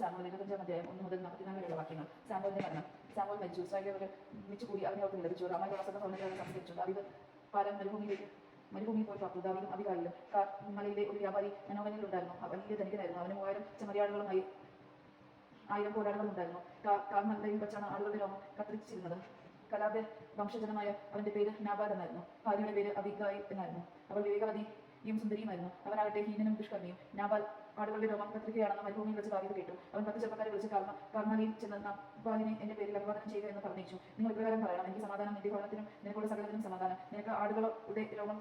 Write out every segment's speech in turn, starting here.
Samuel 25 അധ്യായം 1 മുതൽ 44 വരെയുള്ള വാക്യങ്ങൾ. സാമുവലിന്റെ മരണം. സാമുവൽ മരിച്ചു. ഇസ്രായേലിൽ ഒന്നിച്ചുകൂടി അവനെ അവർക്ക് വിലപിച്ചു. റാമായിൽ വസന്ത ഭവനത്തിൽ സംസ്കരിച്ചു. ദാവീദ് പാലാൻ മരുഭൂമിയിൽ പോയി പാർത്തു. ദാവീദും അബിഗായിലും മലയിലെ ഒരു വ്യാപാരി മനോഹരനിൽ ഉണ്ടായിരുന്നു. വലിയ ധനികനായിരുന്നു. അവന് 3000 ചെമ്മരിയാടുകളുമായി 1000 പോരാടുകളും ഉണ്ടായിരുന്നു. കാൽനടയിൽ വെച്ചാണ് ആളുകളുടെ രോമം കത്തിരിച്ചിരുന്നത്. കലാബ് വംശജനമായ അവന്റെ പേര് നാബാൽ എന്നായിരുന്നു. ഭാര്യയുടെ പേര് അബിഗായിൽ എന്നായിരുന്നു. അവൾ വിവേകവതിയും സുന്ദരിയുമായിരുന്നു. അവനാകട്ടെ ഹീനനും ദുഷ്കർമ്മിയും. നാബാൽ ആടുകളുടെ രോമം കത്തിരിക്കുകയാണെന്ന് മരുഭൂമിയിൽ വെച്ച് ദാവീദ് കേട്ടു. അവൻ 10 ചെറുപ്പക്കാരെ വിളിച്ച് കാർമലിൽ ചെന്ന് നാബാലിനെ എന്റെ പേരിൽ അഭിവാദനം ചെയ്യുക എന്ന് പറഞ്ഞിച്ചു. നിങ്ങൾ ഇപ്രകാരം പറയണം: എനിക്ക് സമാധാനം, നിന്റെ ഭവനത്തിനും നിനക്കുള്ള സകലത്തിനും സമാധാനം. നിനക്ക് ആടുകളുടെ രോമം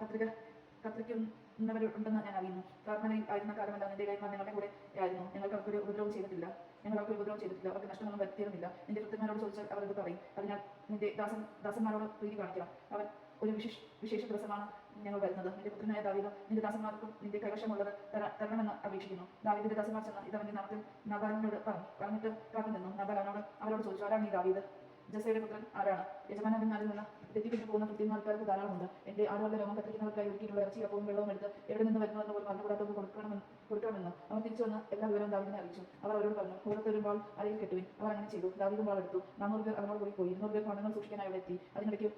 കത്തിരിക്കുന്നവരുണ്ടെന്ന് ഞാൻ അറിയുന്നു. കാർമലയിൽ ആയിരുന്ന കാലമല്ല നിന്റെ കൈമാർ ഞങ്ങളുടെ കൂടെ ആയിരുന്നു. ഞങ്ങൾക്ക് അവർക്കൊരു ഉപദ്രവം ചെയ്തിട്ടില്ല. അവർക്ക് നഷ്ടമൊന്നും വരുത്തിയിരുന്നില്ല. നിന്റെ കൃത്യന്മാരോട് ചോദിച്ചാൽ അവർ ഇത് പറയും. അതിനാൽ നിന്റെ ദാസന്മാരോട് പ്രീതി കാണിക്കണം. അവൻ ഒരു വിശേഷ ദിവസമാണ് ഞങ്ങൾ വരുന്നത്. നിന്റെ പുത്രനായ ദാവീദ് നിന്റെ ദാസന്മാർക്കും നിന്റെ കൈവശമുള്ളത് തരണമെന്ന് അപേക്ഷിക്കുന്നു. ദാവീദിന്റെ ദാസന്മാർ ചെന്ന് ഇതവന്റെ നാമത്തിൽ നാബാലിനോട് പറഞ്ഞിട്ട് കാത്തു നിന്നു. നാബാൽ അവരോട് ചോദിച്ചു: ആരാണ് ഈ ദാവീദ്? ജസ്സയുടെ പുത്രൻ ആരാണ്? യജമാനന്മാരിൽ നിന്ന് തെറ്റിപ്പിച്ചു പോകുന്ന കൃത്യന്മാർക്കാർക്ക് ധാരാളമുണ്ട്. എന്റെ ആടുകളുടെ രോമം കത്തിരിക്കുന്നവർക്കായി ഒരുക്കിയിട്ടുള്ള ഇറച്ചി അപ്പവും വെള്ളവും എടുത്ത് എവിടെ നിന്ന് വരുന്നതെന്ന് പോലും അറിഞ്ഞുകൂടാത്തവർക്ക് കൊടുക്കണമെന്ന് അവർ തിരിച്ചു വന്ന് എല്ലാ വിവരവും ദാവീദിനെ അറിയിച്ചു. അവർ അവരോട് പറഞ്ഞു: ഓരോരുത്തരും വാൾ അരയിൽ കെട്ടുവിൻ. അവർ അങ്ങനെ ചെയ്തു. ദാവീദും വാൾ എടുത്തു. 400 പേർ അവനോട് കൂടി പോയി. 200 പേർ ഭവനങ്ങൾ സൂക്ഷിക്കാനായി അവിടെ എത്തി. അതിനിടയ്ക്ക്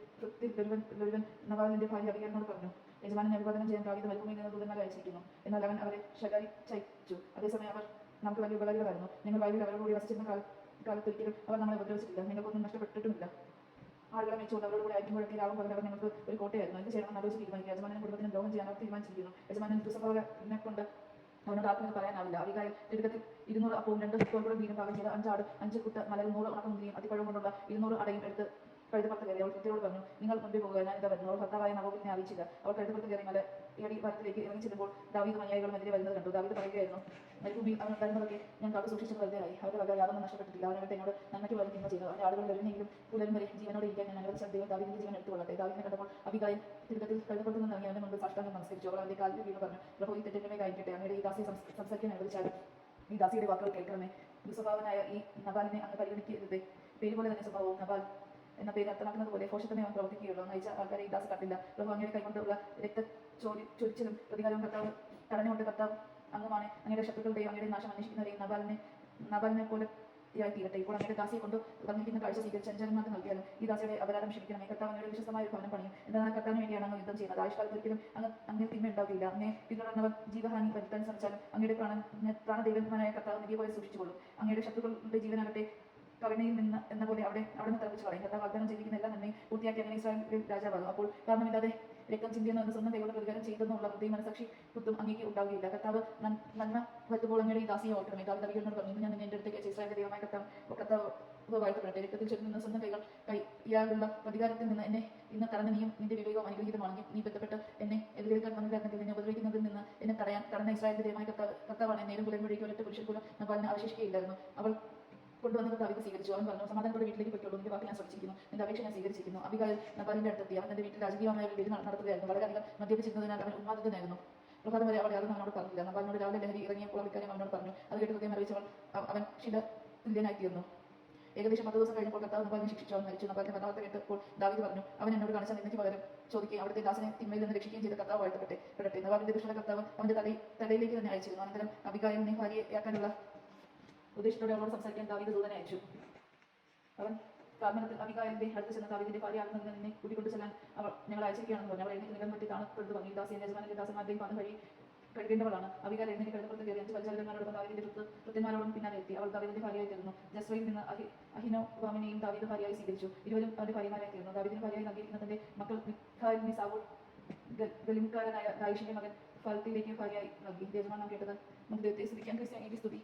ഒരുവൻ നബാലിന്റെ ഭാര്യ അബിഗായിലിനോട് പറഞ്ഞു: യജമാനനെ അഭിവാദനം ചെയ്യാൻ ദാവീദ് മരുഭൂമിയിൽ നിന്ന് ദൂതന്മാരെ അയച്ചിരിക്കുന്നു. എന്നാൽ അവൻ അവരെ ശകാരിച്ചയച്ചു. അതേസമയം അവർ നമുക്ക് വലിയ ഉപകാരികളായിരുന്നു. ഞങ്ങൾ വയലിൽ അവരോടുകൂടി വസിച്ചിരുന്ന കാലത്തൊരിക്കലും അവർ നമ്മളെ ഉപദ്രവിച്ചിട്ടില്ല. ഞങ്ങൾക്കൊന്നും നഷ്ടപ്പെട്ടിട്ടുമില്ല. ആളുകളെ വെച്ചുകൊണ്ട് അവരോട് കൂടെ അയക്കുമ്പോഴൊക്കെ രാവും പകരം അവർ ഞങ്ങൾക്ക് ഒരു കോട്ടയായിരുന്നു. എന്ത് ചെയ്യണമെന്ന് ആലോചിച്ച് തീരുമാനിക്കുക. യജമാനും കുടുംബത്തിനും ദ്രോഹം ചെയ്യാൻ അവർ തീരുമാനിച്ചിരിക്കുന്നു. യജമാനൻ ദുസ്വഭാവനെ കൊണ്ട് അവനോട് ആർക്കും പറയാനാവില്ല. അബിഗായിൽ തിടുക്കത്തിൽ 200 അപ്പവും 2 കോൽക്കുടം വീതം പാകം ചെയ്ത 5 ആട്, 5 കുട്ട മലരും 100 ഉണക്കമുന്തിരിയും അതിപ്പഴം കൊണ്ടുള്ള 200 അടയും എടുത്ത് കഴുതപ്പുറത്ത് കയറി. അവൾ കൃത്യരോട് പറഞ്ഞു: നിങ്ങൾ മുൻപേ പോകുക, ഞാൻ ഇതാ വരുന്നു. അവൾ ഭർത്താവായ നബോത്തിനെ അറിയിച്ചില്ല. അവൾ കഴുതപ്പുറത്ത് കയറി മലയടി വനത്തിലേക്ക് ഇറങ്ങി ചെല്ലുമ്പോൾ ദാവീദും അനുയായികളും എതിരെ വരുന്നത് കണ്ടു. ദാവീദ് പറയുകയായിരുന്നു: മരുഭൂമിയിൽ അവൻ ഉണ്ടായിരുന്നതൊക്കെ ഞാൻ കാത്തു സൂക്ഷിച്ചത് വെറുതെയായി. അവരുടെ വക യാതൊന്നും നഷ്ടപ്പെട്ടിട്ടില്ല. അവനവരുടെ എന്നോട് നന്മയ്ക്ക് പോലെ തിന്മ ചെയ്തു. അവന്റെ ആടുകൾ വരുന്നെങ്കിലും പുലരും വരെ ജീവനോടെ ഇരിക്കാൻ ഞാൻ അനുവദിച്ച ദൈവം ദാവീദിന്റെ ജീവൻ എടുത്തു കൊള്ളട്ടെ. ദാവീദിനെ കണ്ടപ്പോൾ അബിഗായിൽ തിടുക്കത്തിൽ കഴുതപ്പുറത്ത് നിന്ന് ഇറങ്ങി അവന്റെ മുൻപിൽ സാഷ്ടാംഗം നമസ്കരിച്ചു. അവൾ അവന്റെ കാലിൽ വീണ് പറഞ്ഞു: പ്രഭു, ഈ തെറ്റിന്റെ കഴിഞ്ഞിട്ടെ. അങ്ങയുടെ ഈ ദാസിയെ സംസാരിക്കാൻ അനുവദിച്ചാലും ഈ ദാസിയുടെ വാക്കുകൾ കേൾക്കണമേ. ദുസ്വഭാവനായ ഈ നബാലിനെ അങ്ങ് പരിഗണിക്കരുതേ. പേര് പോലെ തന്നെ സ്വഭാവവും. നബാൽ എന്ന പേര് അർത്ഥമാക്കുന്നത് പോലെ ഭോഷത്തമേ അവൻ പ്രവർത്തിക്കുകയുള്ളൂ. നയിച്ച ആൾക്കാരെ ഈ ദാസ് കണ്ടില്ല. പ്രഭു, അങ്ങയുടെ കൈകൊണ്ടുള്ള ചൊരിച്ചിലും പ്രതികാരവും കർത്താവ് തടഞ്ഞുകൊണ്ട് കർത്താവ് അങ്ങുമാണ്. അങ്ങയുടെ ശത്രുക്കളുടെയും അങ്ങയുടെ നാശം അന്വേഷിക്കുന്നവരെയും നബാലിനെ പോലെ തീരട്ടെ. ഇപ്പോൾ അങ്ങയുടെ ദാസിയെ കൊണ്ട് വന്നിരിക്കുന്ന കാഴ്ച സ്വീകരിച്ച് അഞ്ചന്മാർക്ക് നൽകിയാലും ഈ ദാസിയുടെ അപരാധം ക്ഷമിക്കണമേ. കർത്താവ് അങ്ങയുടെ വിശ്വസമായ ഒരു ഭവനം പണിയും. എന്നാൽ കർത്താവിന് വേണ്ടിയാണ് അങ്ങ് യുദ്ധം ചെയ്യുന്നത്. ആയുഷ്കാലത്ത് ഒരിക്കലും അങ്ങനെ തിന്മ ഉണ്ടാകില്ല. അങ്ങേ പിന്തുടർന്നവർ ജീവഹാനി വരുത്താൻ ശ്രമിച്ചാലും അങ്ങയുടെ പ്രാണദൈവന്മാരായ കർത്താവ് നിധിയെ പോലെ സൂക്ഷിച്ചുകൊള്ളും. അങ്ങയുടെ ശത്രുക്കളുടെ ജീവനാകട്ടെ കരുണയിൽ നിന്ന് എന്ന പോലെ അവിടെ നിന്ന് തറപ്പിച്ച് കളയും. കർത്താവ് വാഗ്ദാനം ചെയ്തിരിക്കുന്ന എല്ലാ നന്മയും പൂർത്തിയാക്കി അങ്ങനെ ഇസ്രായേലിൽ രാജാവാകും. അപ്പോൾ കാരണമില്ലാതെ രക്തം ചിന്തിയെന്ന് എന്ന് സ്വന്തം കൈകൊണ്ട് പ്രതികാരം ചെയ്തെന്നുള്ള വൃത്തിയും മനസാക്ഷി കുത്തും അങ്ങേക്ക് ഉണ്ടാവുകയില്ല. കർത്താവ് നന്മ വരുത്തുമ്പോൾ അങ്ങയുടെ ഈ ദാസിയെ ഓർക്കണമേ. ദാവീദ് അബിഗായിലിനോട് പറഞ്ഞു: ഞാൻ നിന്നെ എൻ്റെ അടുത്തേക്ക് അയച്ച ഇസ്രായേലിന്റെ ദൈവമായ കർത്താവ് വാഴ്ത്തപ്പെടട്ടെ. രക്തത്തിൽ ചൊല്ലി നിന്ന് സ്വന്തം ഇയാളുള്ള പ്രതികാരത്തിൽ നിന്ന് എന്നെ ഇന്ന് തടഞ്ഞ നീയും നിന്റെ വിവേകവും അനുഗ്രഹീതമാണെങ്കിൽ നീ ബന്ധപ്പെട്ട് എന്നെ എതിരേൽക്കാൻ വന്നില്ലായിരുന്നെങ്കിൽ നിന്നെ ഉപദ്രവിക്കുന്നതിൽ നിന്ന് എന്നെ തടഞ്ഞ ഇസ്രായേലിന്റെ ദൈവമായ കർത്താവാണ്. നേരം പുലരുമ്പോഴേക്കും ഒരൊറ്റ പുരുഷൻ പോലും നബാലിന് അവശേഷിക്കുകയില്ലായിരുന്നു. അവൾ കൊണ്ടുവന്നത് ദാവീദ് സ്വീകരിച്ചു. അവൻ പറഞ്ഞു: സമാധാനത്തോടെ വീട്ടിലേക്ക് പൊയ്ക്കോളൂ. നിന്റെ വാക്ക് ഞാൻ ശ്രമിച്ചിരിക്കുന്നു. നിന്റെ അപേക്ഷ ഞാൻ സ്വീകരിച്ചിരിക്കുന്നു. അബിഗായിൽ നബാലിന്റെ അടുത്തെത്തി. അവൻ തന്റെ വീട്ടിൽ രാജകീയമായ ഒരു വിധി നടത്തുകയായിരുന്നു. വളരെയധികം മദ്യപിച്ചിരുന്നതിനാൽ അവൻ ഉന്മാദിതനായിരുന്നു. പ്രഭാതം വരെ അവൾ യാതൊന്നും അവനോട് പറഞ്ഞില്ല. നബാലിനോട് രാവിലെ ലഹരി ഇറങ്ങിയപ്പോൾ ഇക്കാര്യം അവനോട് പറഞ്ഞു. അത് കേട്ട് ഹൃദയം അറിയിച്ചവൾ അവൻ തുല്യനായി തീർന്നു. ഏകദേശം 10 ദിവസം കഴിഞ്ഞപ്പോൾ കർത്താവ് നബാലിനെ ശിക്ഷിച്ചു. അവൻ മരിച്ചു. നബാലിന്റെ മരണവാർത്ത കേട്ടപ്പോൾ ദാവീദ് പറഞ്ഞു: അവൻ എന്നോട് കാണിച്ച നിന്ദയ്ക്ക് പകരം ചോദിക്കുകയും അവിടുത്തെ ദാസനെ തിന്മയിൽ നിന്ന് രക്ഷിക്കുകയും ചെയ്ത കർത്താവ് വാഴ്ത്തപ്പെടട്ടെ. നബാലിന്റെ ദുഷ്ടത കർത്താവ് അവന്റെ തലയിലേക്ക് തന്നെ അയച്ചിരുന്നു. അനന്തരം അബിഗായിലിനെ ഭാര്യയാക്കാനുള്ള ഉദ്ദേശത്തോടെ അവളോട് സംസാരിക്കാൻ ദാവീദ് ദൂതനെ അയച്ചു. അവൻ കാർമലത്തിൽ അബിഗായിലിന്റെ അടുത്ത് ചെന്ന് ദാവീദിന്റെ ഭാര്യയാകുന്നതിന് നിന്നെ കൂട്ടിക്കൊണ്ടു ചെല്ലാൻ ഞങ്ങൾ അയച്ചിരിക്കുകയാണെന്ന് പറഞ്ഞു. അവൾ എഴുന്നേറ്റ് നിലം പറ്റി താണപ്പെടുത്തു പറഞ്ഞു: ഈ ദാസിയെ യജമാനന്റെ ദാസന്മാരുടെയും പാദം കഴുകേണ്ടവളാണ്. അബിഗായിൽ എഴുന്നേറ്റ് കഴുതപ്പുറത്ത് കയറി 5 പരിചാരകന്മാരോടൊപ്പം ദാവീദിന്റെ കൃത്യന്മാരോടും പിന്നാലെ എത്തി. അവൾ ദാവീദിന്റെ ഭാര്യയായി തീർന്നു. ജസ്രയിൽ നിന്ന് അഹിനോവാമിനെയും ദാവീദ് ഭാര്യയായി സ്വീകരിച്ചു. ഇരുവരും അവന്റെ ഭാര്യമാരായി തീർന്നു. ദാവീദിന് ഭാര്യയായി നൽകിയിരിക്കുന്ന തന്റെ മക്കൾ മിഖായിലിനെ സാവൂൾ ഗലിംകാരനായ ദായിഷിന്റെ മകൻ ഫാൽത്തിയിലേക്ക് ഭാര്യയായി നൽകി. യജമാനൻ കേട്ടത് നമുക്ക് ദൈവത്തെ സ്തുതിക്കാൻ. ക്രിസ്ത്യാനിയുടെ സ്തുതി.